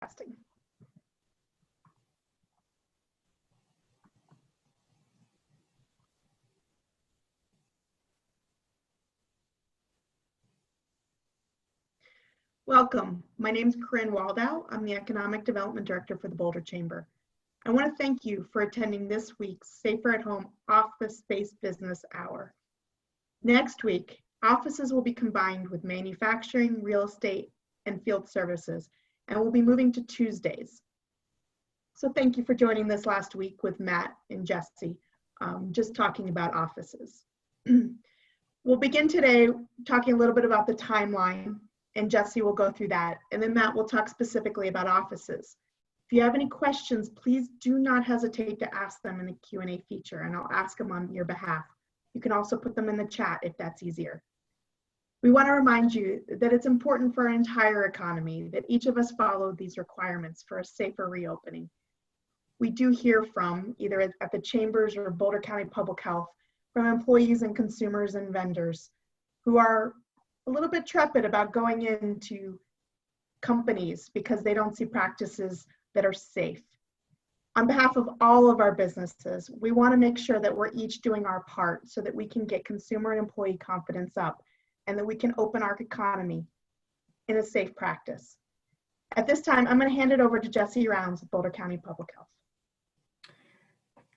Broadcasting. Welcome. My name is Corinne Waldow. I'm the Economic Development Director for the Boulder Chamber. I want to thank you for attending this week's Safer at Home Office-Based Business Hour. Next week, offices will be combined with manufacturing, real estate, and field services, and we'll be moving to Tuesdays. So thank you for joining this last week with Matt and Jesse, just talking about offices. We'll begin today talking a little bit about the timeline, and Jesse will go through that, and then Matt will talk specifically about offices. If you have any questions, please do not hesitate to ask them in the Q&A feature, and I'll ask them on your behalf. You can also put them in the chat if that's easier. We want to remind you that it's important for our entire economy that each of us follow these requirements for a safer reopening. We do hear from, either at the Chambers or Boulder County Public Health, from employees and consumers and vendors who are a little bit trepid about going into companies because they don't see practices that are safe. On behalf of all of our businesses, we want to make sure that we're each doing our part so that we can get consumer and employee confidence up and that we can open our economy in a safe practice. At this time, I'm going to hand it over to Jesse Rounds of Boulder County Public Health.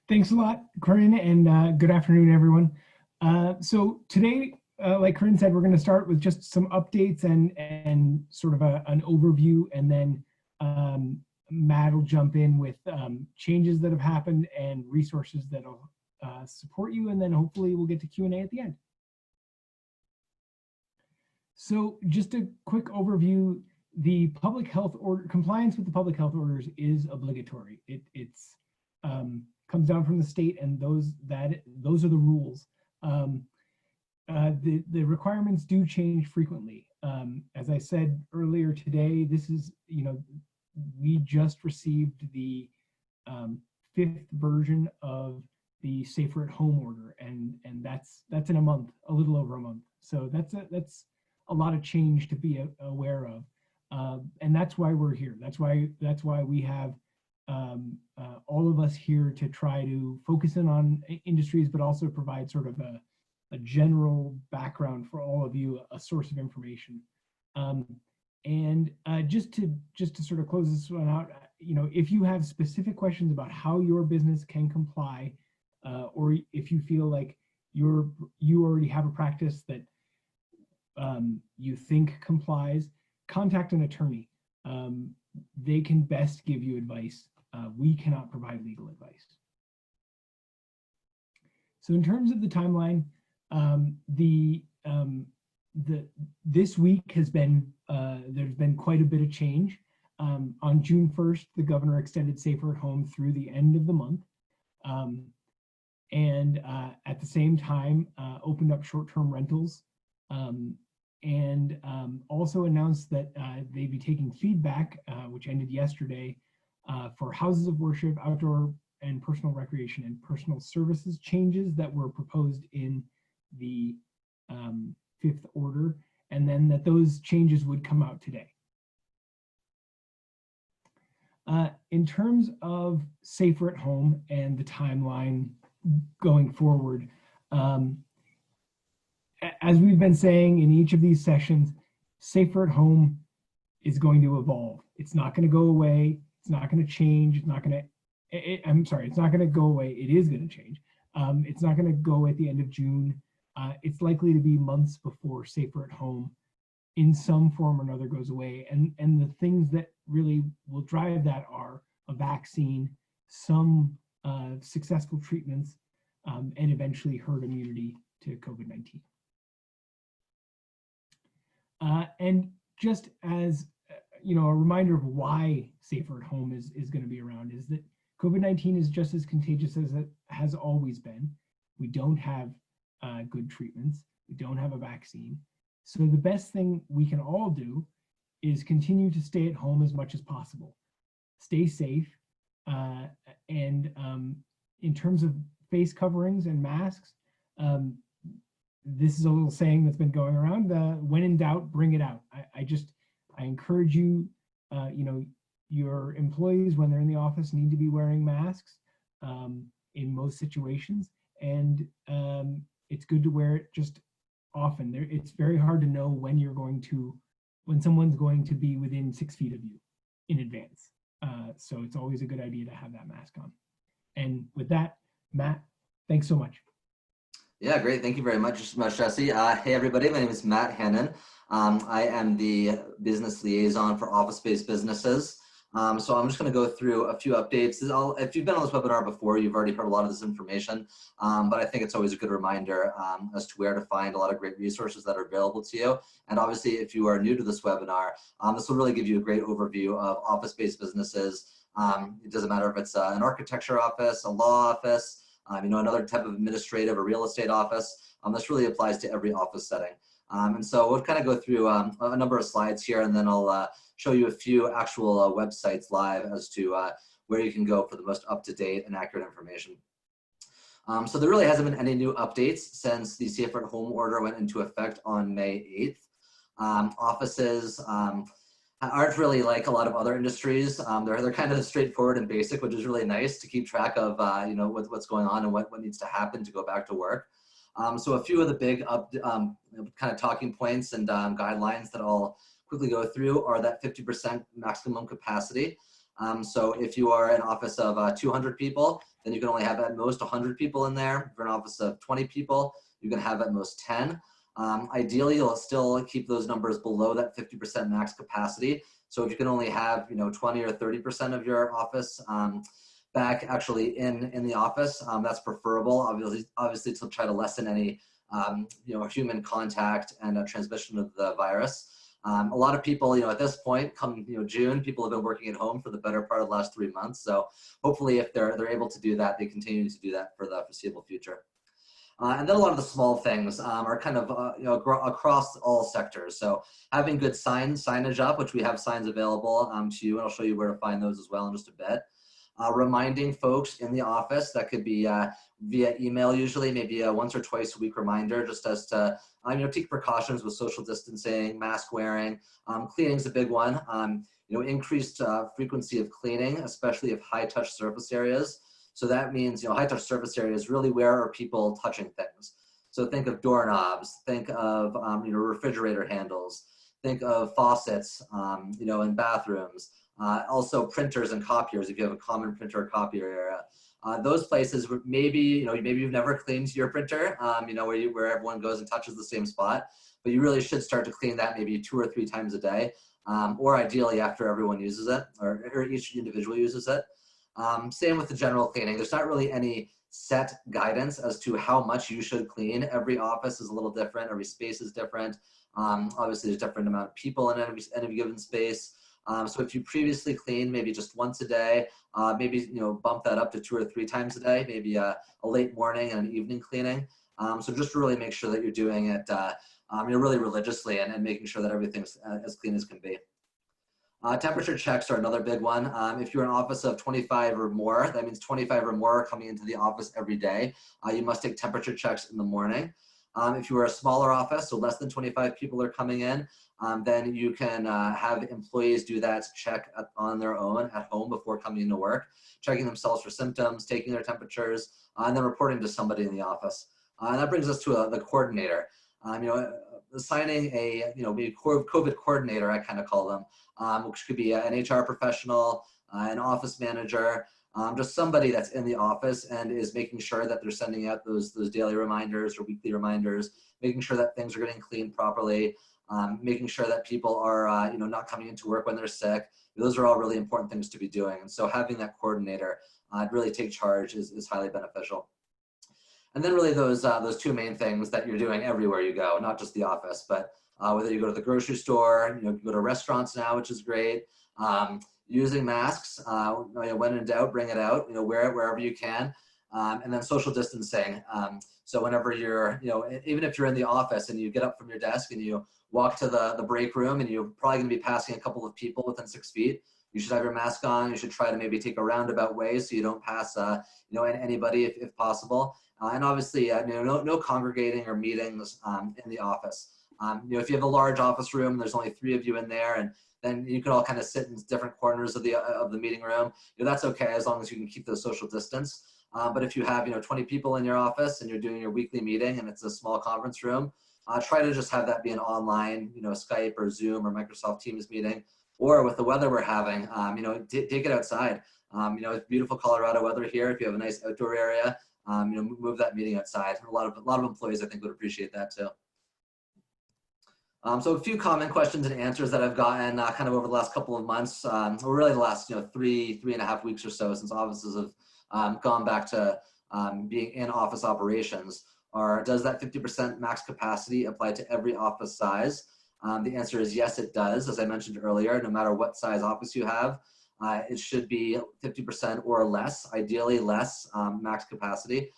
Thanks a lot, Corinne, and good afternoon, everyone. So today, like Corinne said, we're going to start with just some updates and sort of an overview, and then Matt will jump in with changes that have happened and resources that'll support you, and then hopefully we'll get to Q&A at the end. So just a quick overview, the public health order, compliance with the public health orders is obligatory. It's comes down from the state, and those are the rules. The requirements do change frequently. As I said earlier today, this is, we just received the 5th version of the Safer at Home order, and that's in a month, a little over a month. So that's a lot of change to be aware of, and that's why we're here. That's why we have all of us here to try to focus in on industries, but also provide sort of a general background for all of you, a source of information. And just to sort of close this one out, if you have specific questions about how your business can comply, or if you feel like you already have a practice that you think complies, contact an attorney. They can best give you advice. We cannot provide legal advice. So in terms of the timeline, this week has been, there's been quite a bit of change. On June 1st, the governor extended Safer at Home through the end of the month. And at the same time, opened up short-term rentals, and also announced that they'd be taking feedback, which ended yesterday, for houses of worship, outdoor and personal recreation and personal services changes that were proposed in the 5th order, and then that those changes would come out today. In terms of Safer at Home and the timeline going forward, as we've been saying in each of these sessions, Safer at Home is going to evolve. It's not going to go away. It's not going to change. It's not going to, I'm sorry, it's not going to go away. It is going to change. It's not going to go at the end of June. It's likely to be months before Safer at Home in some form or another goes away. And the things that really will drive that are a vaccine, some successful treatments, and eventually herd immunity to COVID-19. And just as a reminder of why Safer at Home is going to be around is that COVID-19 is just as contagious as it has always been. We don't have good treatments. We don't have a vaccine. So the best thing we can all do is continue to stay at home as much as possible. Stay safe. And in terms of face coverings and masks, this is a little saying that's been going around, when in doubt, bring it out. I encourage you, your employees, when they're in the office, need to be wearing masks in most situations. And it's good to wear it just often. It's very hard to know when when someone's going to be within 6 feet of you in advance. So it's always a good idea to have that mask on. And with that, Matt, thanks so much. Yeah, great. Thank you very much, Jesse. Hey, everybody. My name is Matt Hannon. I am the business liaison for office-based businesses. So I'm just going to go through a few updates. If you've been on this webinar before, you've already heard a lot of this information, but I think it's always a good reminder as to where to find a lot of great resources that are available to you. And obviously, if you are new to this webinar, this will really give you a great overview of office-based businesses. It doesn't matter if it's an architecture office, a law office, another type of administrative or real estate office. This really applies to every office setting. And so we'll kind of go through a number of slides here, and then I'll show you a few actual websites live as to where you can go for the most up-to-date and accurate information. So there really hasn't been any new updates since the Safer at Home order went into effect on May 8th. Offices aren't really like a lot of other industries. They're kind of straightforward and basic, which is really nice to keep track of what's going on and what needs to happen to go back to work. So a few of the big kind of talking points and guidelines that I'll quickly go through are that 50% maximum capacity. So if you are an office of 200 people, then you can only have at most 100 people in there. If you're an office of 20 people, you can have at most 10. Ideally, you'll still keep those numbers below that 50% max capacity. So if you can only have 20 or 30% of your office back actually in the office, that's preferable. Obviously to try to lessen any human contact and transmission of the virus. A lot of people, at this point, come June, people have been working at home for the better part of the last 3 months. So hopefully, if they're able to do that, they continue to do that for the foreseeable future. And then a lot of the small things are kind of across all sectors. So having good signage up, which we have signs available to you, and I'll show you where to find those as well in just a bit. Reminding folks in the office, that could be via email usually, maybe a once or twice a week reminder, just as to take precautions with social distancing, mask wearing. Cleaning is a big one. Increased frequency of cleaning, especially of high touch surface areas. So that means high touch surface areas, really where are people touching things. So think of doorknobs, think of refrigerator handles, think of faucets, in bathrooms. Also printers and copiers, if you have a common printer or copier area. Those places maybe you've never cleaned your printer, where everyone goes and touches the same spot, but you really should start to clean that maybe 2 or 3 times a day, or ideally after everyone uses it, or each individual uses it. Same with the general cleaning. There's not really any set guidance as to how much you should clean. Every office is a little different. Every space is different. Obviously, there's a different amount of people in any given space. So if you previously cleaned maybe just once a day, maybe bump that up to 2 or 3 times a day, maybe a late morning and an evening cleaning. So just to really make sure that you're doing it really religiously and making sure that everything's as clean as can be. Temperature checks are another big one. If you're an office of 25 or more, that means 25 or more are coming into the office every day. You must take temperature checks in the morning. If you are a smaller office, so less than 25 people are coming in, then you can have employees do that check on their own at home before coming into work, checking themselves for symptoms, taking their temperatures, and then reporting to somebody in the office. And that brings us to the coordinator. Assigning a maybe COVID coordinator, I kind of call them, which could be an HR professional, an office manager, just somebody that's in the office and is making sure that they're sending out those daily reminders or weekly reminders, making sure that things are getting cleaned properly, making sure that people are not coming into work when they're sick. Those are all really important things to be doing. And so having that coordinator really take charge is highly beneficial. And then really those 2 main things that you're doing everywhere you go, not just the office, but whether you go to the grocery store, you go to restaurants now, which is great. Using masks, when in doubt, bring it out, wear it wherever you can. And then social distancing. So whenever you're, even if you're in the office and you get up from your desk and you walk to the break room and you're probably gonna be passing a couple of people within 6 feet, you should have your mask on. You should try to maybe take a roundabout way so you don't pass, anybody if possible. And obviously, no congregating or meetings in the office. If you have a large office room, there's only 3 of you in there, and then you can all kind of sit in different corners of the meeting room. That's okay as long as you can keep the social distance. But if you have 20 people in your office and you're doing your weekly meeting and it's a small conference room, try to just have that be an online, Skype or Zoom or Microsoft Teams meeting. Or with the weather we're having, take it outside. It's beautiful Colorado weather here. If you have a nice outdoor area, move that meeting outside. A lot of employees, I think, would appreciate that too. So a few common questions and answers that I've gotten kind of over the last couple of months, or really the last 3.5 weeks or so since offices have gone back to being in office operations are, does that 50% max capacity apply to every office size? The answer is yes, it does. As I mentioned earlier, no matter what size office you have, it should be 50% or less, ideally less max capacity,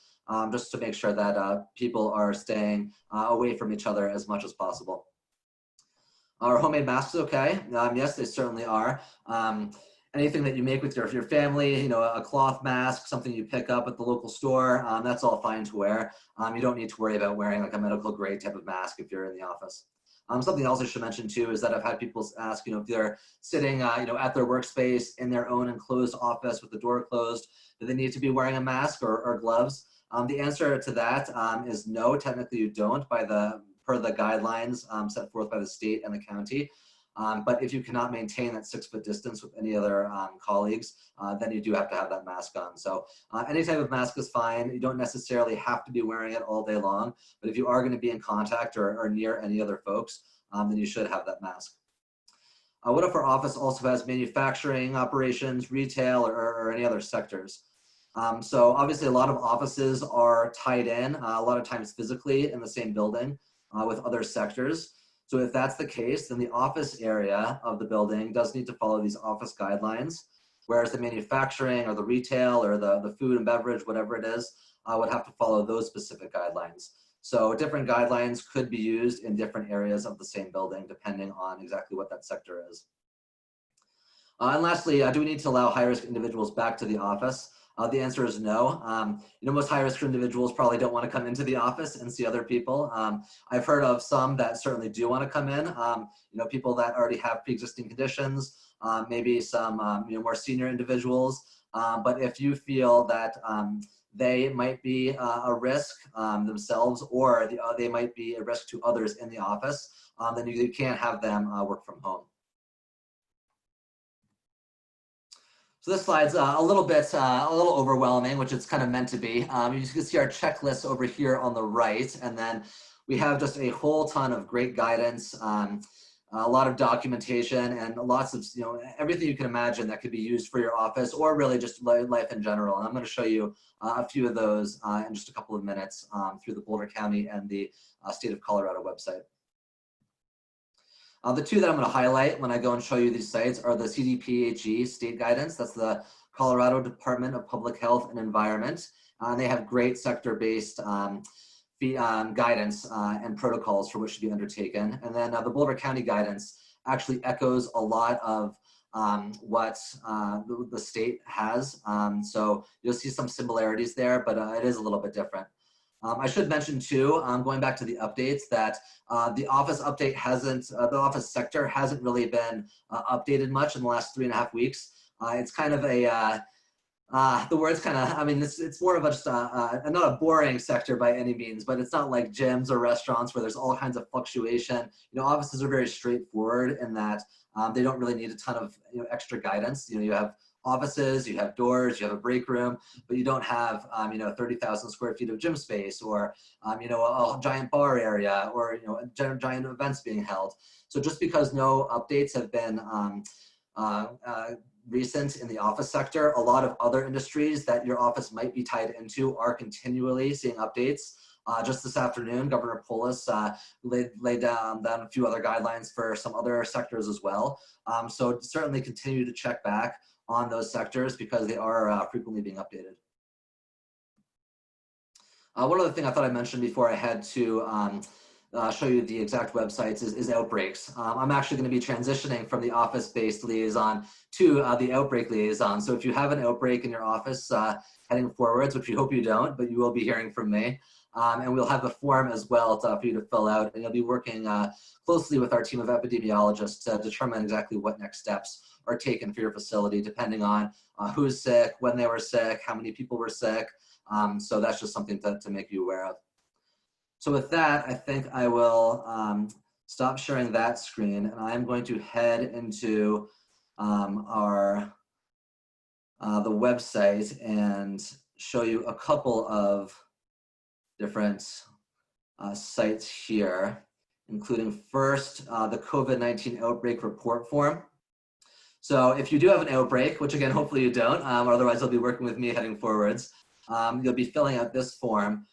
just to make sure that people are staying away from each other as much as possible. Are homemade masks okay? Yes, they certainly are. Anything that you make with your family, a cloth mask, something you pick up at the local store, that's all fine to wear. You don't need to worry about wearing like a medical grade type of mask if you're in the office. Something else I should mention too is that I've had people ask, if they're sitting, at their workspace in their own enclosed office with the door closed, do they need to be wearing a mask or gloves? The answer to that is no. Technically, you don't per the guidelines set forth by the state and the county. But if you cannot maintain that 6-foot distance with any other colleagues, then you do have to have that mask on. So any type of mask is fine. You don't necessarily have to be wearing it all day long, but if you are going to be in contact or near any other folks, then you should have that mask. What if our office also has manufacturing operations, retail, or any other sectors? So obviously a lot of offices are tied in, a lot of times physically in the same building with other sectors. So if that's the case, then the office area of the building does need to follow these office guidelines, whereas the manufacturing or the retail or the food and beverage, whatever it is, would have to follow those specific guidelines. So different guidelines could be used in different areas of the same building, depending on exactly what that sector is. And lastly, do we need to allow high-risk individuals back to the office? The answer is no. Most high-risk individuals probably don't want to come into the office and see other people. I've heard of some that certainly do want to come in. People that already have pre-existing conditions, maybe some more senior individuals. But if you feel that they might be a risk themselves, or they might be a risk to others in the office, then you can't have them work from home. So this slide's a little overwhelming, which it's kind of meant to be. You can see our checklist over here on the right, and then we have just a whole ton of great guidance, a lot of documentation, and lots of everything you can imagine that could be used for your office or really just life in general. And I'm going to show you a few of those in just a couple of minutes through the Boulder County and the State of Colorado website. The two that I'm going to highlight when I go and show you these sites are the CDPHE state guidance. That's the Colorado Department of Public Health and Environment. They have great sector-based guidance and protocols for which to be undertaken. And then the Boulder County guidance actually echoes a lot of what the state has. So you'll see some similarities there, but it is a little bit different. I should mention too, going back to the updates, that the office update the office sector hasn't really been updated much in the last 3.5 weeks. It's kind of the word's kind of, it's more of just not a boring sector by any means, but it's not like gyms or restaurants where there's all kinds of fluctuation. Offices are very straightforward in that they don't really need a ton of extra guidance. You have offices, you have doors, you have a break room, but you don't have 30,000 square feet of gym space, or a giant bar area, or giant events being held. So just because no updates have been recent in the office sector, a lot of other industries that your office might be tied into are continually seeing updates. Just this afternoon, Governor Polis laid down a few other guidelines for some other sectors as well. So certainly continue to check back on those sectors because they are frequently being updated. One other thing I thought I mentioned before I head to show you the exact websites is Outbreaks. I'm actually going to be transitioning from the office-based liaison to the outbreak liaison. So if you have an outbreak in your office heading forwards, which we hope you don't, but you will be hearing from me. And we'll have a form as well for you to fill out, and you'll be working closely with our team of epidemiologists to determine exactly what next steps are taken for your facility, depending on who's sick, when they were sick, how many people were sick. So that's just something to make you aware of. So with that, I think I will stop sharing that screen, and I'm going to head into the website and show you a couple of different sites here, including first the COVID-19 outbreak report form. So if you do have an outbreak, which again, hopefully you don't, or otherwise you'll be working with me heading forwards, you'll be filling out this form,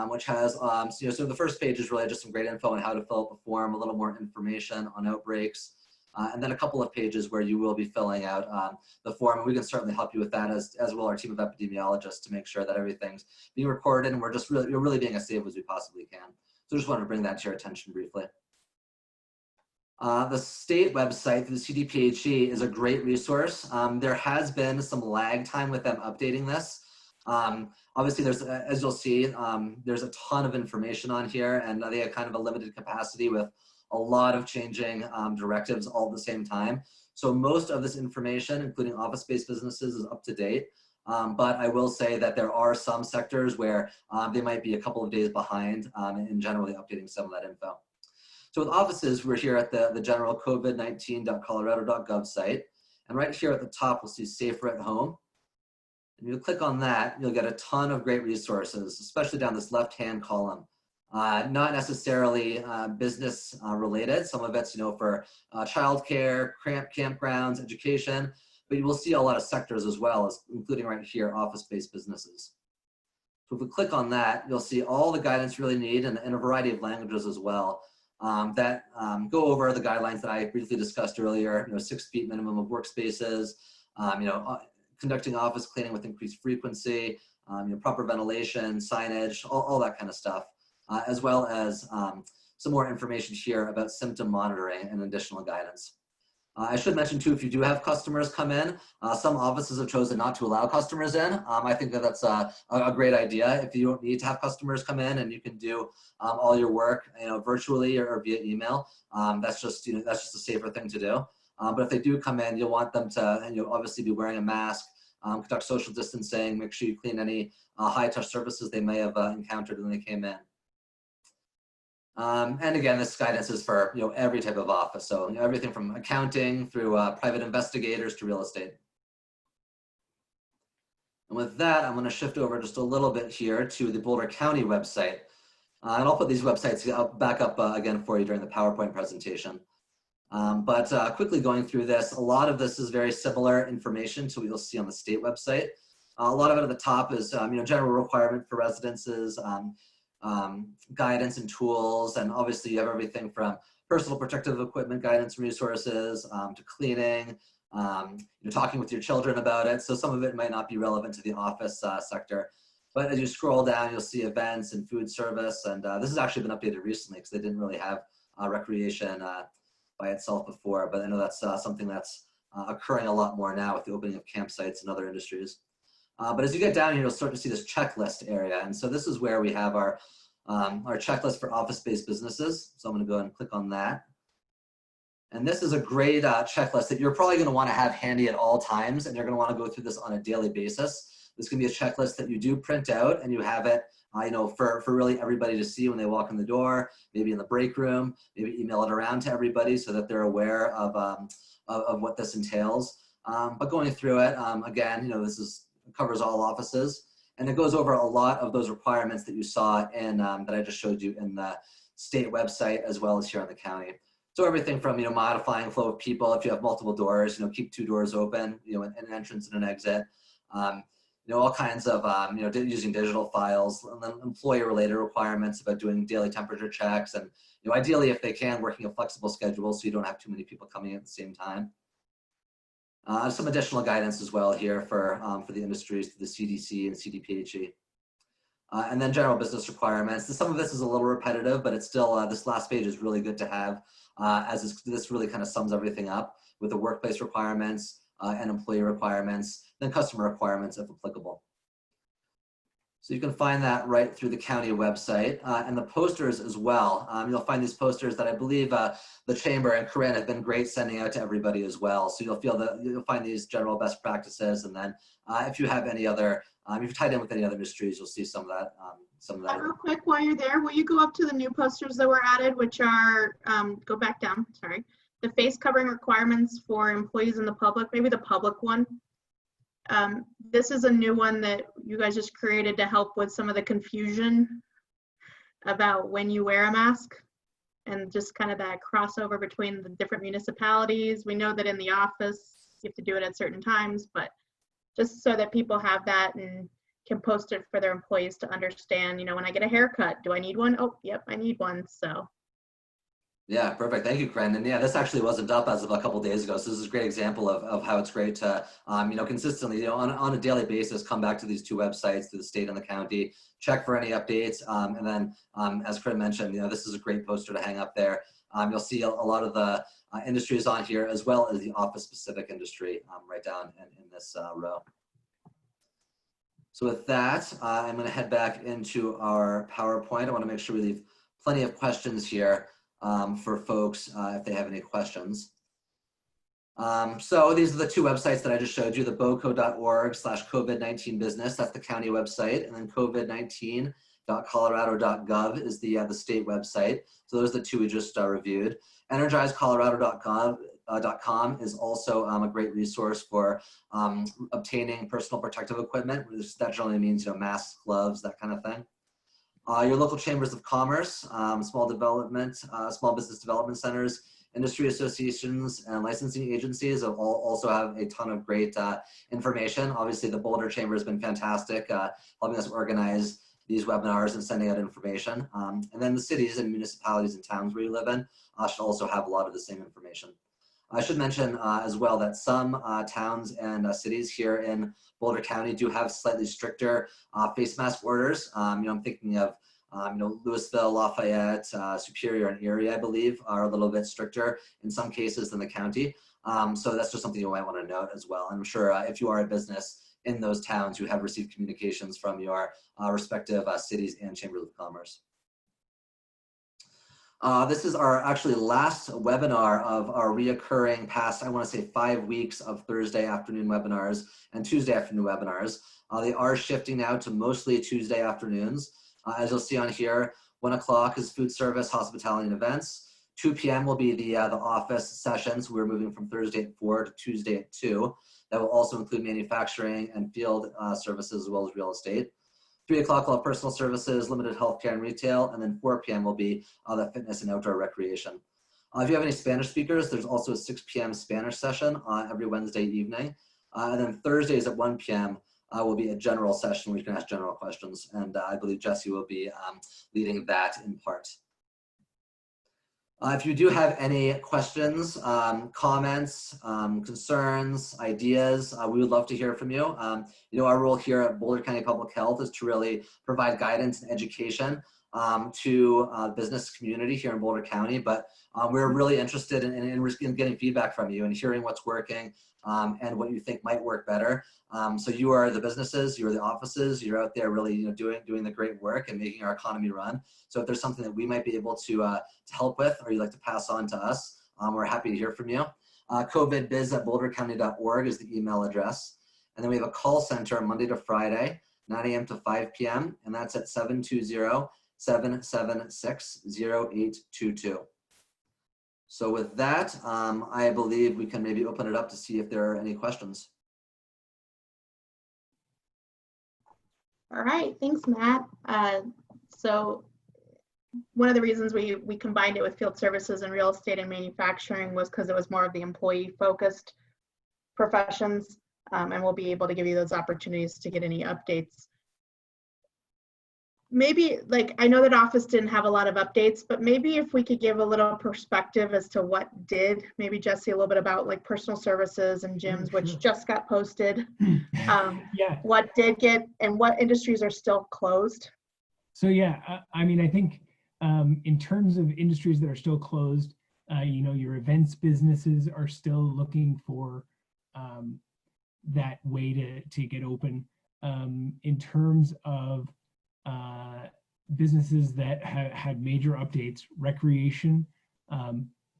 which has, so the first page is really just some great info on how to fill out the form, a little more information on outbreaks, and then a couple of pages where you will be filling out the form, and we can certainly help you with that, as will our team of epidemiologists, to make sure that everything's being recorded and we're really being as safe as we possibly can. So just wanted to bring that to your attention briefly. The state website, the CDPHE, is a great resource. There has been some lag time with them updating this. Obviously, there's, as you'll see, there's a ton of information on here, and they have kind of a limited capacity with a lot of changing directives all at the same time. So most of this information, including office-based businesses, is up to date. But I will say that there are some sectors where they might be a couple of days behind in generally updating some of that info. So with offices, we're here at the general covid19.colorado.gov site. And right here at the top, we'll see Safer at Home. And you click on that, you'll get a ton of great resources, especially down this left-hand column. Not necessarily business related. Some of it's, for childcare, campgrounds, education, but you will see a lot of sectors as well, as including right here, office-based businesses. So if we click on that, you'll see all the guidance you really need in a variety of languages as well. That go over the guidelines that I briefly discussed earlier, 6 feet minimum of workspaces, conducting office cleaning with increased frequency, proper ventilation, signage, all that kind of stuff, as well as some more information here about symptom monitoring and additional guidance. I should mention too, if you do have customers come in, some offices have chosen not to allow customers in. I think that that's a great idea. If you don't need to have customers come in and you can do all your work, virtually or via email, that's just a safer thing to do. But if they do come in, you'll want them to obviously be wearing a mask, conduct social distancing, make sure you clean any high-touch surfaces they may have encountered when they came in. And again, this guidance is for every type of office, so everything from accounting through private investigators to real estate. And with that, I'm going to shift over just a little bit here to the Boulder County website, and I'll put these websites back up again for you during the PowerPoint presentation. But quickly going through this, a lot of this is very similar information to what you'll see on the state website. A lot of it at the top is general requirement for residences. Guidance and tools, and obviously you have everything from personal protective equipment guidance and resources to cleaning, talking with your children about it. So some of it might not be relevant to the office sector, but as you scroll down, you'll see events and food service, and this has actually been updated recently because they didn't really have recreation by itself before, but I know that's something that's occurring a lot more now with the opening of campsites and other industries. But as you get down here, you'll start to see this checklist area. And so this is where we have our checklist for office-based businesses. So I'm going to go ahead and click on that. And this is a great checklist that you're probably going to want to have handy at all times. And you're going to want to go through this on a daily basis. This can be a checklist that you do print out and you have it for really everybody to see when they walk in the door, maybe in the break room, maybe email it around to everybody so that they're aware of what this entails. But going through it, again, this covers all offices, and it goes over a lot of those requirements that you saw in that I just showed you in the state website as well as here on the county. So everything from modifying flow of people. If you have multiple doors, keep 2 doors open, an entrance and an exit. All kinds of using digital files, and then employee-related requirements about doing daily temperature checks, and ideally, if they can, working a flexible schedule so you don't have too many people coming in at the same time. Some additional guidance as well here for the industries, the CDC and CDPHE. And then general business requirements. Some of this is a little repetitive, but it's still, this last page is really good to have, as this really kind of sums everything up with the workplace requirements and employee requirements, then customer requirements if applicable. So you can find that right through the county website, and the posters as well. You'll find these posters that I believe the Chamber and Corinne have been great sending out to everybody as well. So you'll find these general best practices, and then if you have any other, if you're tied in with any other industries, you'll see some of that. Real quick, while you're there, will you go up to the new posters that were added, which are, go back down, sorry. The face covering requirements for employees in the public, maybe the public one. This is a new one that you guys just created to help with some of the confusion about when you wear a mask and just kind of that crossover between the different municipalities. We know that in the office, you have to do it at certain times, but just so that people have that and can post it for their employees to understand, you know, when I get a haircut, do I need one? Oh, yep, I need one, so. Yeah, perfect. Thank you, Corinne. And yeah, this actually wasn't up as of a couple of days ago. So this is a great example of how it's great to, you know, consistently, you know, on a daily basis, come back to these two websites, to the state and the county, check for any updates. And then, as Corinne mentioned, you know, this is a great poster to hang up there. You'll see a lot of the industries on here, as well as the office-specific industry right down in this row. So with that, I'm going to head back into our PowerPoint. I want to make sure we leave plenty of questions here for folks if they have any questions. So these are the two websites that I just showed you, the boco.org/COVID-19 business, that's the county website, and then covid19.colorado.gov is the state website. So those are the two we just reviewed. energizecolorado.com is also a great resource for obtaining personal protective equipment. That generally means, you know, masks, gloves, that kind of thing. Your local chambers of commerce, small business development centers, industry associations, and licensing agencies also have a ton of great information. Obviously, the Boulder Chamber has been fantastic, helping us organize these webinars and sending out information. And then the cities and municipalities and towns where you live in should also have a lot of the same information. I should mention as well that some towns and cities here in Boulder County do have slightly stricter face mask orders. You know, I'm thinking of you know, Louisville, Lafayette, Superior, and Erie, I believe, are a little bit stricter in some cases than the county. So that's just something you might want to note as well. And I'm sure if you are a business in those towns, you have received communications from your respective cities and chambers of commerce. This is our actually last webinar of our reoccurring past, I want to say 5 weeks of Thursday afternoon webinars and Tuesday afternoon webinars. They are shifting now to mostly Tuesday afternoons. As you'll see on here, 1 o'clock is food service, hospitality, and events. 2 p.m. will be the office sessions. We're moving from Thursday at 4 to Tuesday at 2. That will also include manufacturing and field services as well as real estate. 3 o'clock will have personal services, limited healthcare and retail, and then 4 p.m. will be the fitness and outdoor recreation. If you have any Spanish speakers, there's also a 6 p.m. Spanish session every Wednesday evening. And then Thursdays at 1 p.m. Will be a general session where you can ask general questions. And I believe Jesse will be leading that in part. If you do have any questions, comments, concerns, ideas, we would love to hear from you. You know, our role here at Boulder County Public Health is to really provide guidance and education to the business community here in Boulder County, but we're really interested in getting feedback from you and hearing what's working and what you think might work better. So you are the businesses, you are the offices, you're out there really, you know, doing the great work and making our economy run. So if there's something that we might be able to help with, or you'd like to pass on to us, we're happy to hear from you. covidbiz@bouldercounty.org is the email address. And then we have a call center Monday to Friday, 9 a.m. to 5 p.m. And that's at 720-776-0822. So with that, I believe we can maybe open it up to see if there are any questions. All right, thanks, Matt. So one of the reasons we combined it with field services and real estate and manufacturing was because it was more of the employee-focused professions, and we'll be able to give you those opportunities to get any updates. Maybe, like, I know that office didn't have a lot of updates, but maybe if we could give a little perspective as to what did, maybe Jesse, a little bit about like personal services and gyms, which just got posted. Yeah. What did get and what industries are still closed. So yeah, I mean, I think in terms of industries that are still closed, you know, your events businesses are still looking for that way to get open. In terms of businesses that had major updates, recreation,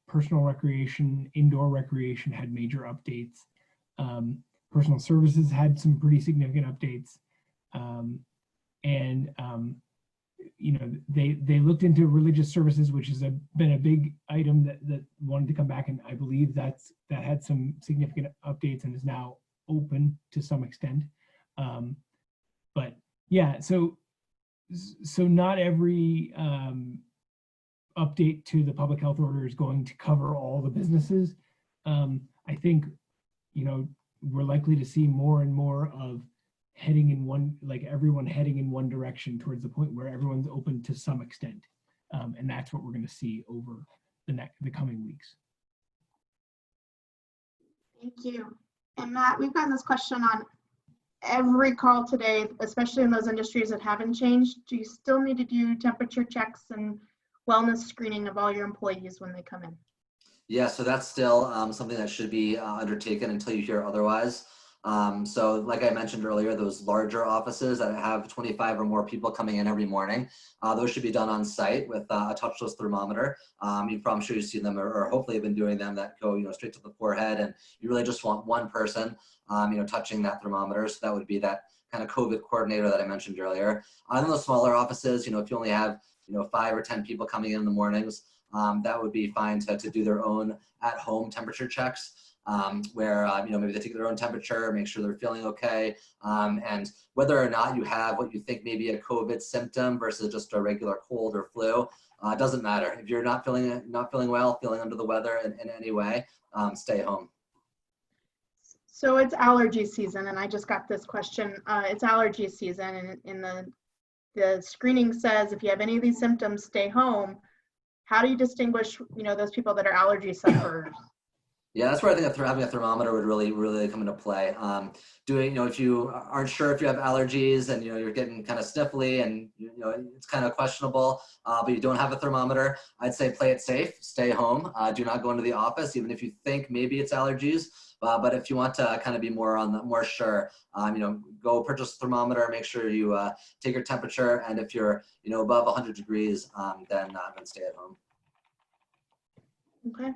personal recreation, indoor recreation had major updates. Personal services had some pretty significant updates. And you know, they looked into religious services, which has been a big item that wanted to come back, and I believe that had some significant updates and is now open to some extent. But yeah, so not every update to the public health order is going to cover all the businesses. I think, you know, we're likely to see more and more of heading in one, like everyone heading in one direction towards the point where everyone's open to some extent. And that's what we're going to see over the coming weeks. Thank you. And Matt, we've gotten this question on every call today, especially in those industries that haven't changed. Do you still need to do temperature checks and wellness screening of all your employees when they come in? Yeah, so that's still something that should be undertaken until you hear otherwise. So like I mentioned earlier, those larger offices that have 25 or more people coming in every morning, those should be done on site with a touchless thermometer. I'm sure you've seen them or hopefully have been doing them that go, you know, straight to the forehead, and you really just want one person, you know, touching that thermometer. So that would be that kind of COVID coordinator that I mentioned earlier. In those smaller offices, you know, if you only have, you know, 5 or 10 people coming in the mornings, that would be fine to do their own at-home temperature checks. Where you know, maybe they take their own temperature, make sure they're feeling okay, and whether or not you have what you think may be a COVID symptom versus just a regular cold or flu, doesn't matter. If you're not feeling well, feeling under the weather in any way, stay home. So it's allergy season, and I just got this question. It's allergy season, and in the screening says if you have any of these symptoms, stay home. How do you distinguish, you know, those people that are allergy sufferers? Yeah, that's where I think having a thermometer would really come into play. You know, if you aren't sure if you have allergies and, you know, you're getting kind of sniffly and, you know, it's kind of questionable, but you don't have a thermometer, I'd say play it safe, stay home, do not go into the office, even if you think maybe it's allergies. But if you want to kind of be more sure, you know, go purchase a thermometer, make sure you take your temperature, and if you're, you know, above 100 degrees, then stay at home. Okay.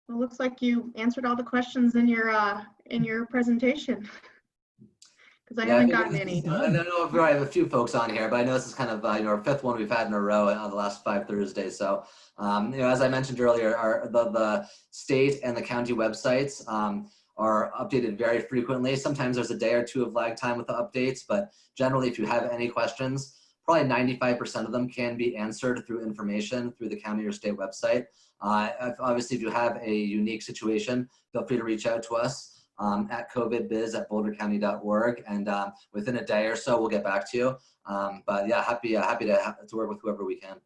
Well, looks like you answered all the questions in your presentation, because I haven't gotten any. I don't know if I have a few folks on here, but I know this is kind of you know, our 5th one we've had in a row on the last 5 Thursdays. So you know, as I mentioned earlier, the state and the county websites are updated very frequently. Sometimes there's a day or two of lag time with the updates, but generally, if you have any questions, probably 95% of them can be answered through information through the county or state website. Obviously, if you have a unique situation, feel free to reach out to us at covidbiz@bouldercounty.org, and within a day or so, we'll get back to you. But yeah, happy to work with whoever we can.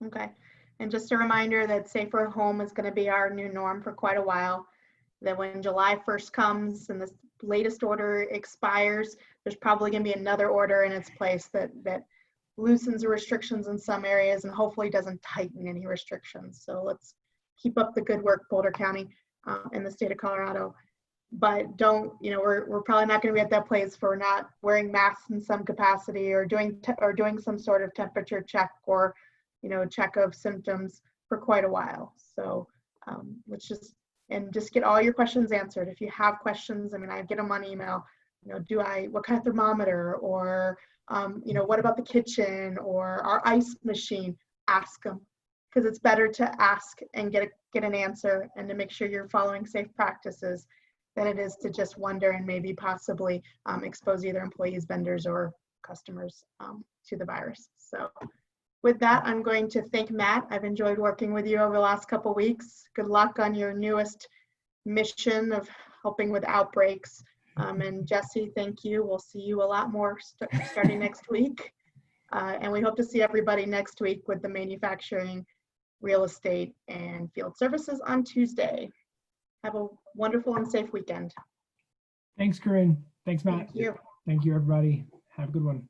Okay, and just a reminder that safer at home is going to be our new norm for quite a while. That when July 1st comes and the latest order expires, there's probably going to be another order in its place that loosens the restrictions in some areas and hopefully doesn't tighten any restrictions. So let's keep up the good work, Boulder County and the state of Colorado. But don't, you know, we're probably not going to be at that place for not wearing masks in some capacity or doing some sort of temperature check or, you know, check of symptoms for quite a while. So let's just get all your questions answered. If you have questions, I mean, I get them on email. You know, what kind of thermometer, or you know, what about the kitchen or our ice machine? Ask them, because it's better to ask and get an answer and to make sure you're following safe practices than it is to just wonder and maybe possibly expose either employees, vendors, or customers to the virus. So with that, I'm going to thank Matt. I've enjoyed working with you over the last couple of weeks. Good luck on your newest mission of helping with outbreaks. And Jesse, thank you. We'll see you a lot more starting next week. And we hope to see everybody next week with the manufacturing, real estate, and field services on Tuesday. Have a wonderful and safe weekend. Thanks, Corinne. Thanks, Matt. Thank you. Thank you, everybody. Have a good one.